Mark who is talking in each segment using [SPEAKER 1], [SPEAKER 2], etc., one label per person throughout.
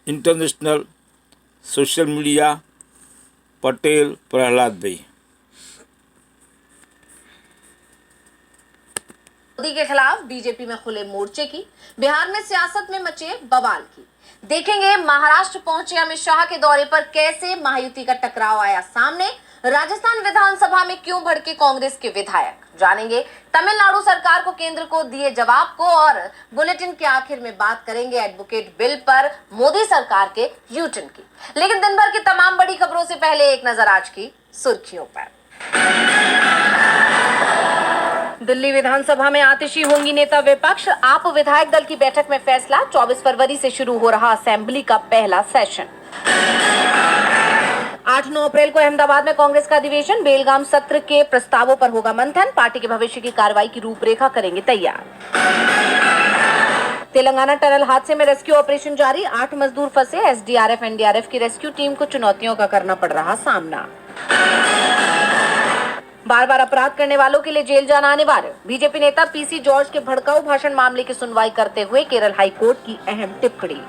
[SPEAKER 1] International social media Patel Prahlad भाई।
[SPEAKER 2] मोदी के खिलाफ बीजेपी में खुले मोर्चे की, बिहार में सियासत में मचे बवाल की। देखेंगे महाराष्ट्र पहुंचे अमित शाह के दौरे पर कैसे महायुति का टकराव आया सामने, राजस्थान विधानसभा में क्यों भड़के कांग्रेस के विधायक, जानेंगे तमिलनाडु सरकार को केंद्र को दिए जवाब को, और बुलेटिन के आखिर में बात करेंगे एडवोकेट बिल पर मोदी सरकार के यूटर्न की। लेकिन दिन भर की तमाम बड़ी खबरों से पहले एक नजर आज की सुर्खियों पर। दिल्ली विधानसभा में आतिशी होंगी नेता विपक्ष, आप विधायक दल की बैठक में फैसला, 24 फरवरी से शुरू हो रहा असेंबली का पहला सेशन। 8-9 अप्रैल को अहमदाबाद में कांग्रेस का अधिवेशन, बेलगाम सत्र के प्रस्तावों पर होगा मंथन, पार्टी के भविष्य की कार्रवाई की रूपरेखा करेंगे तैयार। तेलंगाना टनल हादसे में रेस्क्यू ऑपरेशन जारी, 8 मजदूर फंसे, एसडीआरएफ एनडीआरएफ की रेस्क्यू टीम को चुनौतियों का करना पड़ रहा सामना। बार बार अपराध करने वालों के लिए जेल जाना अनिवार्य, बीजेपी नेता पीसी जॉर्ज के भड़काऊ भाषण मामले की सुनवाई करते हुए केरल हाईकोर्ट की अहम टिप्पणी।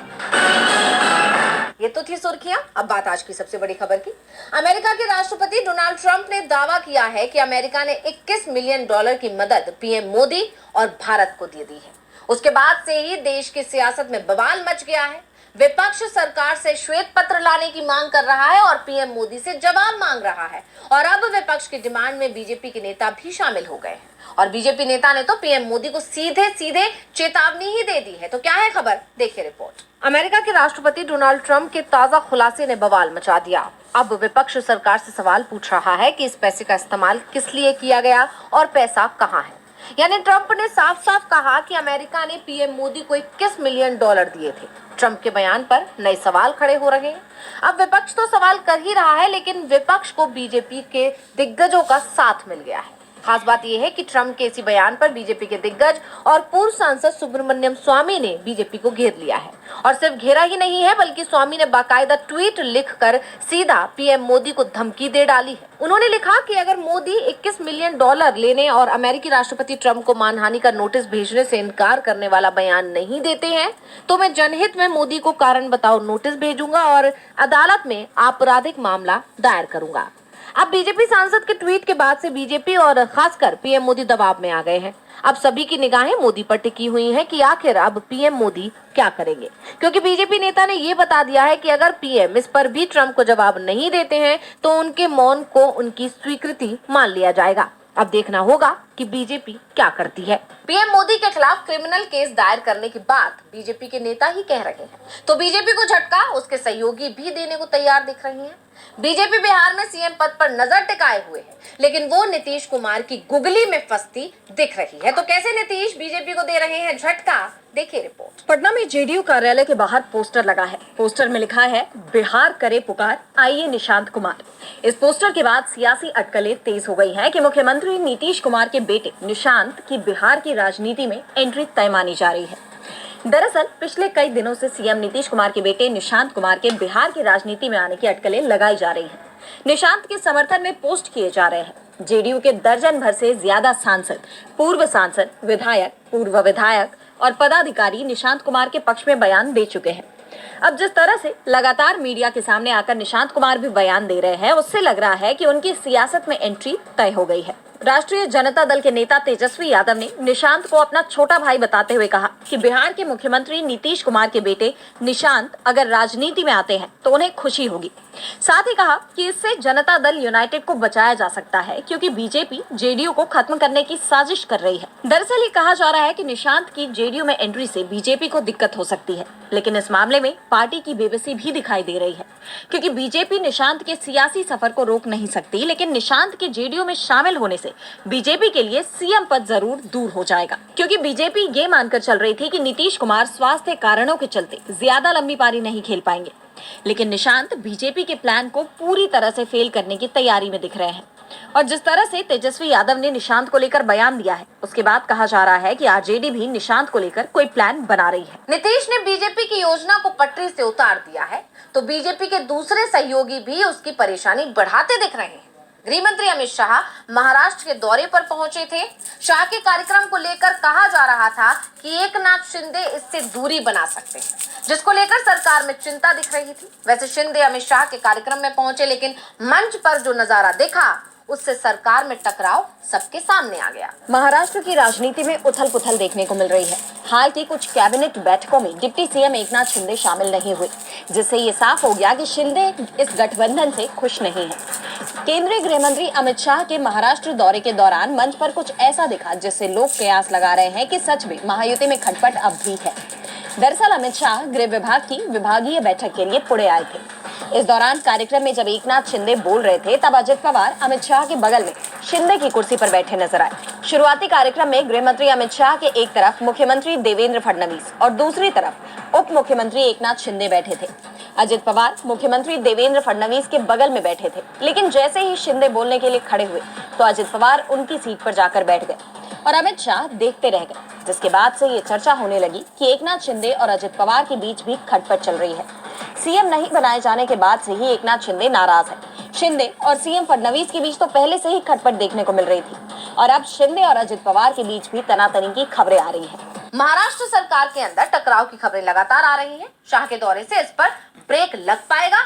[SPEAKER 2] ये तो थी सुर्खियां, अब बात आज की सबसे बड़ी खबर की। अमेरिका के राष्ट्रपति डोनाल्ड ट्रंप ने दावा किया है कि अमेरिका ने $21 मिलियन की मदद पीएम मोदी और भारत को दे दी है। उसके बाद से ही देश की सियासत में बवाल मच गया है। विपक्ष सरकार से श्वेत पत्र लाने की मांग कर रहा है और पीएम मोदी से जवाब मांग रहा है, और अब विपक्ष की डिमांड में बीजेपी के नेता भी शामिल हो गए हैं, और बीजेपी नेता ने तो पीएम मोदी को सीधे सीधे चेतावनी ही दे दी है। तो क्या है खबर, देखिए रिपोर्ट। अमेरिका के राष्ट्रपति डोनाल्ड ट्रंप के ताजा खुलासे ने बवाल मचा दिया। अब विपक्ष सरकार से सवाल पूछ रहा है कि इस पैसे का इस्तेमाल किस लिए किया गया और पैसा कहाँ है। यानी ट्रंप ने साफ साफ कहा कि अमेरिका ने पीएम मोदी को $21 मिलियन दिए थे। ट्रंप के बयान पर नए सवाल खड़े हो रहे हैं। अब विपक्ष तो सवाल कर ही रहा है, लेकिन विपक्ष को बीजेपी के दिग्गजों का साथ मिल गया है। खास बात यह है कि ट्रंप के इसी बयान पर बीजेपी के दिग्गज और पूर्व सांसद सुब्रमण्यम स्वामी ने बीजेपी को घेर लिया है, और सिर्फ घेरा ही नहीं है बल्कि स्वामी ने बाकायदा ट्वीट लिखकर सीधा पीएम मोदी को धमकी दे डाली है। उन्होंने लिखा कि अगर मोदी $21 मिलियन लेने और अमेरिकी राष्ट्रपति ट्रंप को मानहानि का नोटिस भेजने से इनकार करने वाला बयान नहीं देते हैं तो मैं जनहित में मोदी को कारण बताओ नोटिस भेजूंगा और अदालत में आपराधिक मामला दायर करूंगा। अब बीजेपी सांसद के ट्वीट के बाद से बीजेपी और खासकर पीएम मोदी दबाव में आ गए हैं। अब सभी की निगाहें मोदी पर टिकी हुई हैं कि आखिर अब पीएम मोदी क्या करेंगे, क्योंकि बीजेपी नेता ने ये बता दिया है कि अगर पीएम इस पर भी ट्रंप को जवाब नहीं देते हैं तो उनके मौन को उनकी स्वीकृति मान लिया जाएगा। अब देखना होगा कि बीजेपी क्या करती है। पीएम मोदी के खिलाफ क्रिमिनल केस दायर करने की बात बीजेपी के नेता ही कह रहे हैं, तो बीजेपी को झटका उसके सहयोगी भी देने को तैयार दिख रही हैं। बीजेपी बिहार में सीएम पद पर नजर टिकाए हुए है, लेकिन वो नीतीश कुमार की गुगली में फंसती दिख रही है। तो कैसे नीतीश बीजेपी को दे रहे हैं झटका, देखिए रिपोर्ट। पटना में जेडीयू कार्यालय के बाहर पोस्टर लगा है। पोस्टर में लिखा है, बिहार करे पुकार, आइए निशांत कुमार। इस पोस्टर के बाद सियासी अटकलें तेज हो गई हैं कि मुख्यमंत्री नीतीश कुमार के बेटे निशांत की बिहार की राजनीति में एंट्री तय मानी जा रही है। दरअसल पिछले कई दिनों से सीएम नीतीश कुमार के बेटे निशांत कुमार के बिहार की राजनीति में आने की अटकलें लगाई जा रही हैं। निशांत के समर्थन में पोस्ट किए जा रहे हैं। जेडीयू के दर्जन भर से ज्यादा सांसद, पूर्व सांसद, विधायक, पूर्व विधायक और पदाधिकारी निशांत कुमार के पक्ष में बयान दे चुके हैं। अब जिस तरह से लगातार मीडिया के सामने आकर निशांत कुमार भी बयान दे रहे हैं, उससे लग रहा है कि उनकी सियासत में एंट्री तय हो गई है। राष्ट्रीय जनता दल के नेता तेजस्वी यादव ने निशांत को अपना छोटा भाई बताते हुए कहा कि बिहार के मुख्यमंत्री नीतीश कुमार के बेटे निशांत अगर राजनीति में आते हैं तो उन्हें खुशी होगी। साथ ही कहा कि इससे जनता दल यूनाइटेड को बचाया जा सकता है, क्योंकि बीजेपी जेडीयू को खत्म करने की साजिश कर रही है। दरअसल ये कहा जा रहा है कि निशांत की जेडीयू में एंट्री से बीजेपी को दिक्कत हो सकती है, लेकिन इस मामले में पार्टी की बेबसी भी दिखाई दे रही है, क्योंकि बीजेपी निशांत के सियासी सफर को रोक नहीं सकती, लेकिन निशांत के जेडीयू में शामिल होने से बीजेपी के लिए सीएम पद जरूर दूर हो जाएगा। क्योंकि बीजेपी ये मानकर चल रही थी कि नीतीश कुमार स्वास्थ्य कारणों के चलते ज्यादा लंबी पारी नहीं खेल पाएंगे, लेकिन निशांत बीजेपी के प्लान को पूरी तरह से फेल करने की तैयारी में दिख रहे हैं। और जिस तरह से तेजस्वी यादव ने निशांत को लेकर बयान दिया है, उसके बाद कहा जा रहा है कि आरजेडी भी निशांत को लेकर कोई प्लान बना रही है। नीतीश ने बीजेपी की योजना को पटरी से उतार दिया है, तो बीजेपी के दूसरे सहयोगी भी उसकी परेशानी बढ़ाते दिख रहे हैं। गृह मंत्री अमित शाह महाराष्ट्र के दौरे पर पहुंचे थे। शाह के कार्यक्रम को लेकर कहा जा रहा था कि एकनाथ शिंदे इससे दूरी बना सकते हैं, जिसको लेकर सरकार में चिंता दिख रही थी। वैसे शिंदे अमित शाह के कार्यक्रम में पहुंचे, लेकिन मंच पर जो नजारा देखा उससे सरकार में टकराव सबके सामने आ गया। महाराष्ट्र की राजनीति में उथल पुथल देखने को मिल रही है। हाल की कुछ कैबिनेट बैठकों में डिप्टी सीएम एकनाथ शिंदे शामिल नहीं हुए, जिससे ये साफ हो गया कि शिंदे इस गठबंधन से खुश नहीं है। केंद्रीय गृह मंत्री अमित शाह के महाराष्ट्र दौरे के दौरान मंच पर कुछ ऐसा दिखा जिससे लोग कयास लगा रहे हैं कि सच में महायुति में खटपट अब भी है। दरअसल अमित शाह गृह विभाग की विभागीय बैठक के लिए पुणे आए थे। इस दौरान कार्यक्रम में जब एकनाथ शिंदे बोल रहे थे, तब अजित पवार अमित शाह के बगल में शिंदे की कुर्सी पर बैठे नजर आए। शुरुआती कार्यक्रम में गृह मंत्री अमित शाह के एक तरफ मुख्यमंत्री देवेंद्र फडणवीस और दूसरी तरफ उप मुख्यमंत्री एकनाथ शिंदे बैठे थे। अजित पवार मुख्यमंत्री देवेंद्र फडणवीस के बगल में बैठे थे, लेकिन जैसे ही शिंदे बोलने के लिए खड़े हुए तो अजित पवार उनकी सीट पर जाकर बैठ गए और अमित शाह देखते रह गए, जिसके बाद से ये चर्चा होने लगी कि एकनाथ शिंदे और अजित पवार के बीच भी खटपट चल रही है। सीएम नहीं बनाए जाने के बाद से ही एकनाथ शिंदे नाराज है। शिंदे और सीएम फडणवीस के बीच तो पहले से ही खटपट देखने को मिल रही थी और अब शिंदे और अजित पवार के बीच भी तनातनी की खबरें आ रही हैं। महाराष्ट्र सरकार के अंदर टकराव की खबरें लगातार आ रही हैं। शाह के दौरे से इस पर ब्रेक लग पाएगा?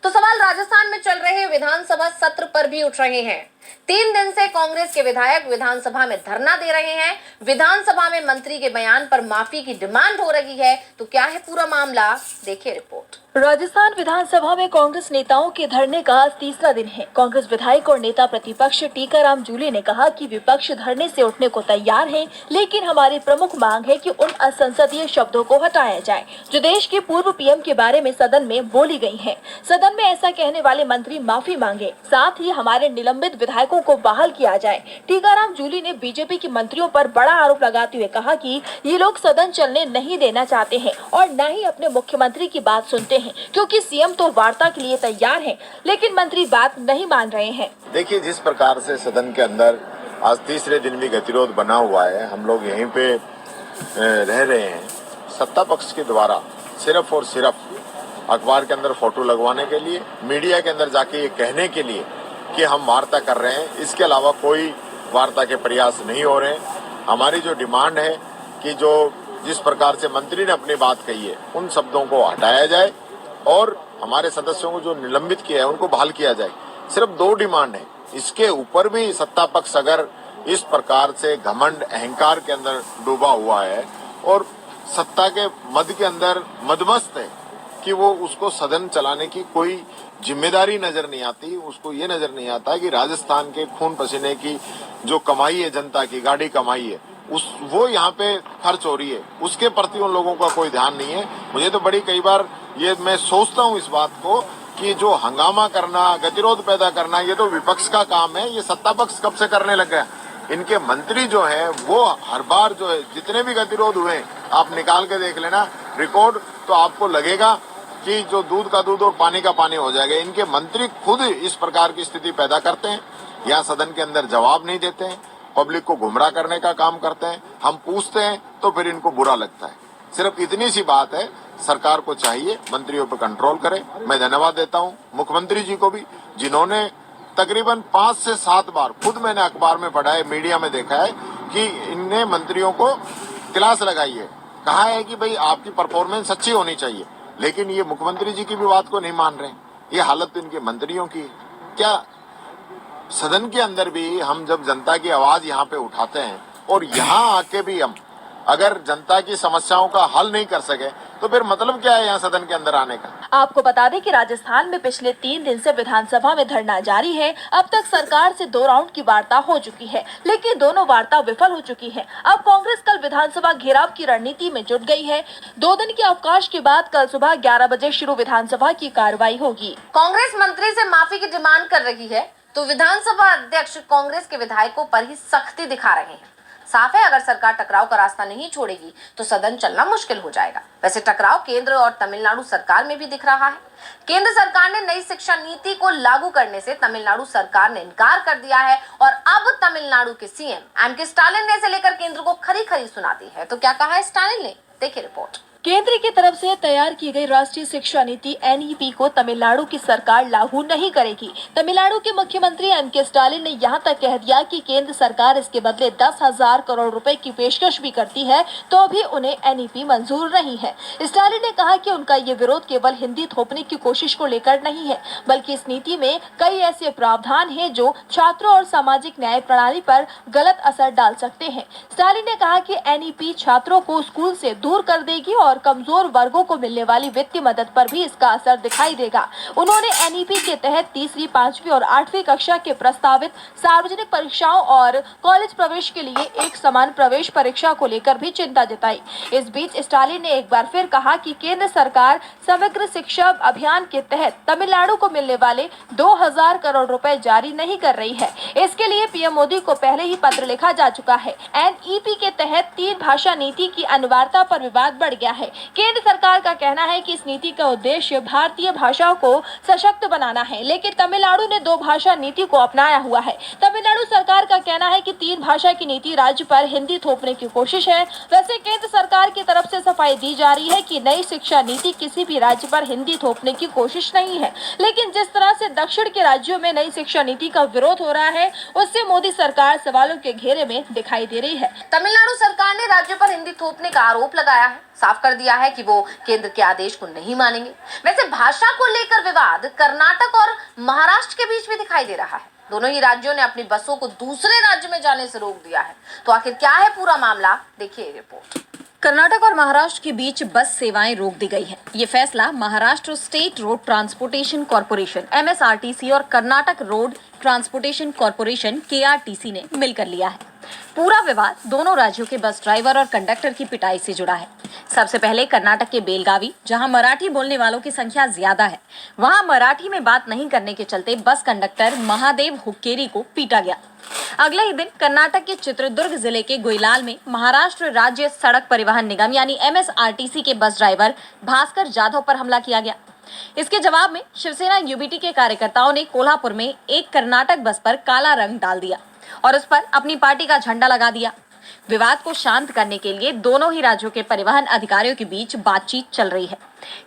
[SPEAKER 2] तो सवाल राजस्थान में चल रहे विधानसभा सत्र पर भी उठ रहे हैं। 3 दिन से कांग्रेस के विधायक विधानसभा में धरना दे रहे हैं। विधानसभा में मंत्री के बयान पर माफी की डिमांड हो रही है। तो क्या है पूरा मामला, देखिए रिपोर्ट।
[SPEAKER 3] राजस्थान विधानसभा में कांग्रेस नेताओं के धरने का आज तीसरा दिन है। कांग्रेस विधायक और नेता प्रतिपक्ष टीकाराम जूली ने कहा कि विपक्ष धरने से उठने को तैयार है, लेकिन हमारी प्रमुख मांग है कि उन असंसदीय शब्दों को हटाया जाए जो देश के पूर्व पीएम के बारे में सदन में बोली गई है। सदन में ऐसा कहने वाले मंत्री माफी मांगे, साथ ही हमारे निलंबित विधायकों को बहाल किया जाए। टीकाराम जूली ने बीजेपी के मंत्रियों पर बड़ा आरोप लगाते हुए कहा कि ये लोग सदन चलने नहीं देना चाहते हैं और न ही अपने मुख्यमंत्री की बात सुनते हैं, क्योंकि सीएम तो वार्ता के लिए तैयार हैं, लेकिन मंत्री बात नहीं मान रहे हैं।
[SPEAKER 4] देखिए, जिस प्रकार से सदन के अंदर आज तीसरे दिन भी गतिरोध बना हुआ है, हम लोग यहीं पे रह रहे हैं। सत्ता पक्ष के द्वारा सिर्फ और सिर्फ अखबार के अंदर फोटो लगवाने के लिए, मीडिया के अंदर जाके ये कहने के लिए कि हम वार्ता कर रहे हैं, इसके अलावा कोई वार्ता के प्रयास नहीं हो रहे हैं। हमारी जो डिमांड है कि जो जिस प्रकार से मंत्री ने अपनी बात कही है, उन शब्दों को हटाया जाए और हमारे सदस्यों को जो निलंबित किया है उनको बहाल किया जाए। सिर्फ 2 डिमांड है। इसके ऊपर भी सत्ता पक्ष अगर इस प्रकार से घमंड अहंकार के अंदर डूबा हुआ है और सत्ता के मद के अंदर मदमस्त है कि वो उसको सदन चलाने की कोई जिम्मेदारी नजर नहीं आती, उसको ये नजर नहीं आता कि राजस्थान के खून पसीने की जो कमाई है, जनता की गाड़ी कमाई है, वो यहाँ पे खर्च हो रही है, उसके प्रति उन लोगों का कोई ध्यान नहीं है। मुझे तो बड़ी कई बार ये मैं सोचता हूँ इस बात को कि जो हंगामा करना, गतिरोध पैदा करना, ये तो विपक्ष का काम है। ये सत्ता पक्ष कब से करने लग गया। इनके मंत्री जो है वो हर बार जो है जितने भी गतिरोध हुए आप निकाल के देख लेना रिकॉर्ड, तो आपको लगेगा कि जो दूध का दूध और पानी का पानी हो जाएगा। इनके मंत्री खुद इस प्रकार की स्थिति पैदा करते हैं, यहाँ सदन के अंदर जवाब नहीं देते हैं, पब्लिक को गुमराह करने का काम करते हैं। हम पूछते हैं तो फिर इनको बुरा लगता है। सिर्फ इतनी सी बात है, सरकार को चाहिए मंत्रियों पर कंट्रोल करे। मैं धन्यवाद देता हूँ मुख्यमंत्री जी को भी, जिन्होंने तकरीबन 5 से 7 बार, खुद मैंने अखबार में पढ़ा है, मीडिया में देखा है कि इनने मंत्रियों को क्लास लगाई है, कहा है कि भाई आपकी परफॉर्मेंस अच्छी होनी चाहिए, लेकिन ये मुख्यमंत्री जी की भी बात को नहीं मान रहे। ये हालत तो इनके मंत्रियों की है। क्या सदन के अंदर भी हम जब जनता की आवाज यहाँ पे उठाते हैं और यहाँ आके भी हम अगर जनता की समस्याओं का हल नहीं कर सके तो फिर मतलब क्या है यहाँ सदन के अंदर आने का।
[SPEAKER 3] आपको बता दें कि राजस्थान में पिछले 3 दिन से विधानसभा में धरना जारी है। अब तक सरकार से 2 राउंड की वार्ता हो चुकी है, लेकिन दोनों वार्ता विफल हो चुकी है। अब कांग्रेस कल विधानसभा घेराव की रणनीति में जुट गई है। 2 दिन के अवकाश के बाद कल सुबह 11 बजे शुरू विधानसभा की कार्रवाई होगी।
[SPEAKER 2] कांग्रेस मंत्री से माफी की डिमांड कर रही है तो विधानसभा अध्यक्ष कांग्रेस के विधायकों पर ही सख्ती दिखा रहे हैं। साफ है, अगर सरकार टकराव का रास्ता नहीं छोड़ेगी तो सदन चलना मुश्किल हो जाएगा। वैसे टकराव केंद्र और तमिलनाडु सरकार में भी दिख रहा है। केंद्र सरकार ने नई शिक्षा नीति को लागू करने से तमिलनाडु सरकार ने इनकार कर दिया है और अब तमिलनाडु के सीएम एम के स्टालिन ने इसे लेकर केंद्र को खरी खरी सुना दी है। तो क्या कहा है स्टालिन ने, देखिए रिपोर्ट।
[SPEAKER 3] केंद्र की तरफ से तैयार की गई राष्ट्रीय शिक्षा नीति NEP को तमिलनाडु की सरकार लागू नहीं करेगी। तमिलनाडु के मुख्यमंत्री M.K. स्टालिन ने यहां तक कह दिया कि केंद्र सरकार इसके बदले 10,000 करोड़ रुपए की पेशकश भी करती है तो भी उन्हें NEP मंजूर नहीं है। स्टालिन ने कहा कि उनका ये विरोध केवल हिंदी थोपने की कोशिश को लेकर नहीं है, बल्कि इस नीति में कई ऐसे प्रावधान हैं जो छात्रों और सामाजिक न्याय प्रणाली पर गलत असर डाल सकते हैं। स्टालिन ने कहा कि NEP छात्रों को स्कूल से दूर कर देगी और कमजोर वर्गों को मिलने वाली वित्तीय मदद पर भी इसका असर दिखाई देगा। उन्होंने NEP के तहत 3वीं, 5वीं और 8वीं कक्षा के प्रस्तावित सार्वजनिक परीक्षाओं और कॉलेज प्रवेश के लिए एक समान प्रवेश परीक्षा को लेकर भी चिंता जताई। इस बीच स्टालिन ने एक बार फिर कहा कि केंद्र सरकार समग्र शिक्षा अभियान के तहत तमिलनाडु को मिलने वाले 2,000 करोड़ रुपए जारी नहीं कर रही है। इसके लिए PM मोदी को पहले ही पत्र लिखा जा चुका है। NEP के तहत 3 भाषा नीति की अनिवार्यता पर विवाद बढ़ गया है। केंद्र सरकार का कहना है कि इस नीति का उद्देश्य भारतीय भाषाओं को सशक्त बनाना है, लेकिन तमिलनाडु ने 2 भाषा नीति को अपनाया हुआ है। तमिलनाडु सरकार का कहना है कि 3 भाषा की नीति राज्य पर हिंदी थोपने की कोशिश है। वैसे केंद्र सरकार की तरफ से सफाई दी जा रही है कि नई शिक्षा नीति किसी भी राज्य पर हिंदी थोपने की कोशिश नहीं है, लेकिन जिस तरह से दक्षिण के राज्यों में नई शिक्षा नीति का विरोध हो रहा है, उससे मोदी सरकार सवालों के घेरे में दिखाई दे रही है।
[SPEAKER 2] तमिलनाडु सरकार ने राज्य पर हिंदी थोपने का आरोप लगाया है, साफ कर दिया है कि वो केंद्र के आदेश को नहीं मानेंगे। वैसे भाषा को लेकर विवाद कर्नाटक और महाराष्ट्र के बीच भी दिखाई दे रहा है। दोनों ही राज्यों ने अपनी बसों को दूसरे राज्य में जाने से रोक दिया है। तो आखिर क्या है पूरा मामला, देखिए रिपोर्ट।
[SPEAKER 5] कर्नाटक और महाराष्ट्र के बीच बस सेवाएं रोक दी गई हैं। ये फैसला Maharashtra state road transportation corporation MSRTC और Karnataka road transportation corporation KRTC ने मिलकर लिया है। पूरा विवाद दोनों राज्यों के बस ड्राइवर और कंडक्टर की पिटाई से जुड़ा है। सबसे पहले कर्नाटक के बेलगावी, जहां मराठी बोलने वालों की संख्या ज्यादा है, वहां मराठी में बात नहीं करने के चलते बस कंडक्टर महादेव हुक्केरी को पीटा गया। अगले ही दिन कर्नाटक के चित्रदुर्ग जिले के गोइलाल में महाराष्ट्र राज्य सड़क परिवहन निगम यानी MSRTC के बस ड्राइवर भास्कर जाधव पर हमला किया गया। इसके जवाब में शिवसेना UBT के कार्यकर्ताओं ने कोल्हापुर में एक कर्नाटक बस पर काला रंग डाल दिया और उस पर अपनी पार्टी का झंडा लगा दिया। विवाद को शांत करने के लिए दोनों ही राज्यों के परिवहन अधिकारियों के बीच बातचीत चल रही है।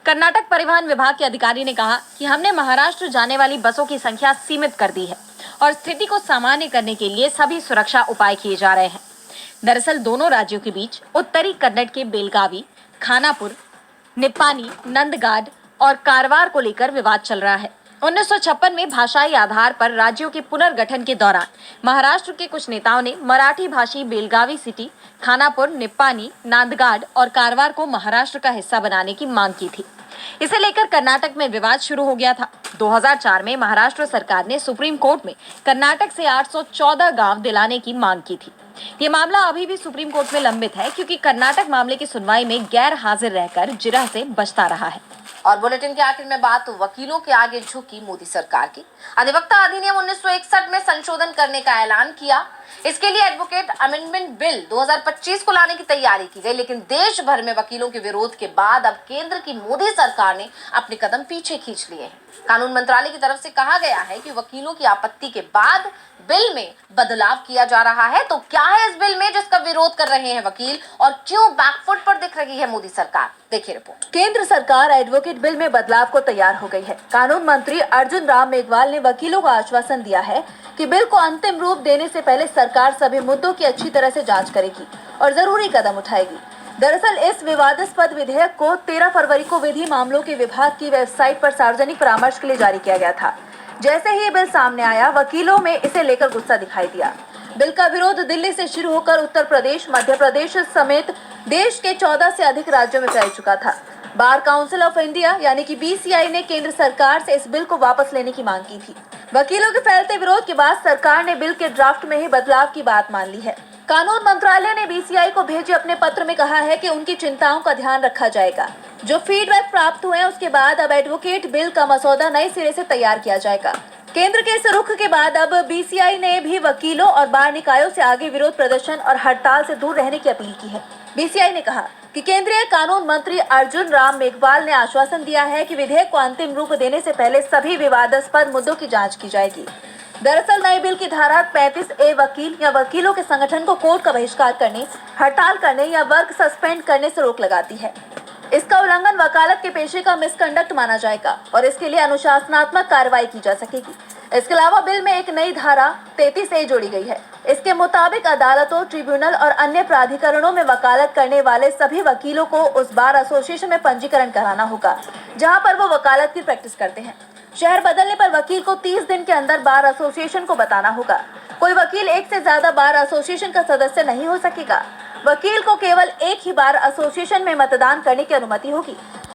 [SPEAKER 5] कर्नाटक परिवहन विभाग के अधिकारी ने कहा कि हमने महाराष्ट्र जाने वाली बसों की संख्या सीमित कर दी है और स्थिति को सामान्य करने के लिए सभी सुरक्षा उपाय किए जा रहे हैं। दरअसल दोनों राज्यों के बीच उत्तरी कन्नड़ के बेलगावी, खानापुर, निप्पानी, नंदगाड और कारवार को लेकर विवाद चल रहा है। 1956 में भाषाई आधार पर राज्यों के पुनर्गठन के दौरान महाराष्ट्र के कुछ नेताओं ने मराठी भाषी बेलगावी सिटी, खानापुर, निप्पानी, नांदगाड और कारवार को महाराष्ट्र का हिस्सा बनाने की मांग की थी। इसे लेकर कर्नाटक में विवाद शुरू हो गया था। 2004 में महाराष्ट्र सरकार ने सुप्रीम कोर्ट में कर्नाटक से 814 गांव दिलाने की मांग की थी। ये मामला अभी भी सुप्रीम कोर्ट में लंबित है क्योंकि कर्नाटक मामले की सुनवाई में गैर हाजिर रहकर जिरह से बचता रहा है।
[SPEAKER 2] और बुलेटिन के आखिर में बात वकीलों के आगे झुकी मोदी सरकार की। अधिवक्ता अधिनियम 1961 में संशोधन करने का ऐलान किया। इसके लिए एडवोकेट अमेंडमेंट बिल 2025 को लाने की तैयारी की गई, लेकिन देश भर में वकीलों के विरोध के बाद अब केंद्र की मोदी सरकार ने अपने कदम पीछे खींच लिए हैं। कानून मंत्रालय की तरफ से कहा गया है कि वकीलों की आपत्ति के बाद बिल में बदलाव किया जा रहा है। तो क्या है इस बिल में जिसका विरोध कर रहे हैं वकील और क्यों बैकफुट पर दिख रही है मोदी सरकार, देखिए रिपोर्ट।
[SPEAKER 3] केंद्र सरकार एडवोकेट बिल में बदलाव को तैयार हो गई है। कानून मंत्री अर्जुन राम मेघवाल ने वकीलों को आश्वासन दिया है कि बिल को अंतिम रूप देने से पहले सरकार सभी मुद्दों की अच्छी तरह से जांच करेगी और जरूरी कदम उठाएगी। दरअसल इस विवादास्पद विधेयक को 13 फरवरी को विधि मामलों के विभाग की वेबसाइट पर सार्वजनिक परामर्श के लिए जारी किया गया था। जैसे ही ये बिल सामने आया, वकीलों में इसे लेकर गुस्सा दिखाई दिया। बिल का विरोध दिल्ली से शुरू होकर उत्तर प्रदेश, मध्य प्रदेश समेत देश के 14 से अधिक राज्यों में फैल चुका था। बार काउंसिल ऑफ इंडिया यानी कि BCI ने केंद्र सरकार से इस बिल को वापस लेने की मांग की थी। वकीलों के फैलते विरोध के बाद सरकार ने बिल के ड्राफ्ट में ही बदलाव की बात मान ली है। कानून मंत्रालय ने BCI को भेजे अपने पत्र में कहा है कि उनकी चिंताओं का ध्यान रखा जाएगा। जो फीडबैक प्राप्त हुए हैं उसके बाद अब एडवोकेट बिल का मसौदा नए सिरे से तैयार किया जाएगा। केंद्र के इस रुख के बाद अब BCI ने भी वकीलों और बार निकायों से आगे विरोध प्रदर्शन और हड़ताल से दूर रहने की अपील की है। BCI ने कहा कि केंद्रीय कानून मंत्री अर्जुन राम मेघवाल ने आश्वासन दिया है कि विधेयक को अंतिम रूप देने से पहले सभी विवादास्पद मुद्दों की जांच की जाएगी। दरअसल नए बिल की धारा 35A वकील या वकीलों के संगठन को कोर्ट का बहिष्कार करने, हड़ताल करने या वर्क सस्पेंड करने से रोक लगाती है। इसका उल्लंघन वकालत के पेशे का मिसकंडक्ट माना जाएगा और इसके लिए अनुशासनात्मक कार्रवाई की जा सकेगी। इसके अलावा बिल में एक नई धारा 33A जोड़ी गई है। इसके मुताबिक अदालतों, ट्रिब्यूनल और अन्य प्राधिकरणों में वकालत करने वाले सभी वकीलों को उस बार एसोसिएशन में पंजीकरण कराना होगा जहां पर वो वकालत की प्रैक्टिस करते हैं। शहर बदलने पर वकील को 30 दिन के अंदर बार एसोसिएशन को बताना होगा। कोई वकील एक से ज्यादा बार एसोसिएशन का सदस्य नहीं हो सकेगा। वकील को केवल एक ही बार एसोसिएशन में मतदान करने की अनुमति होगी।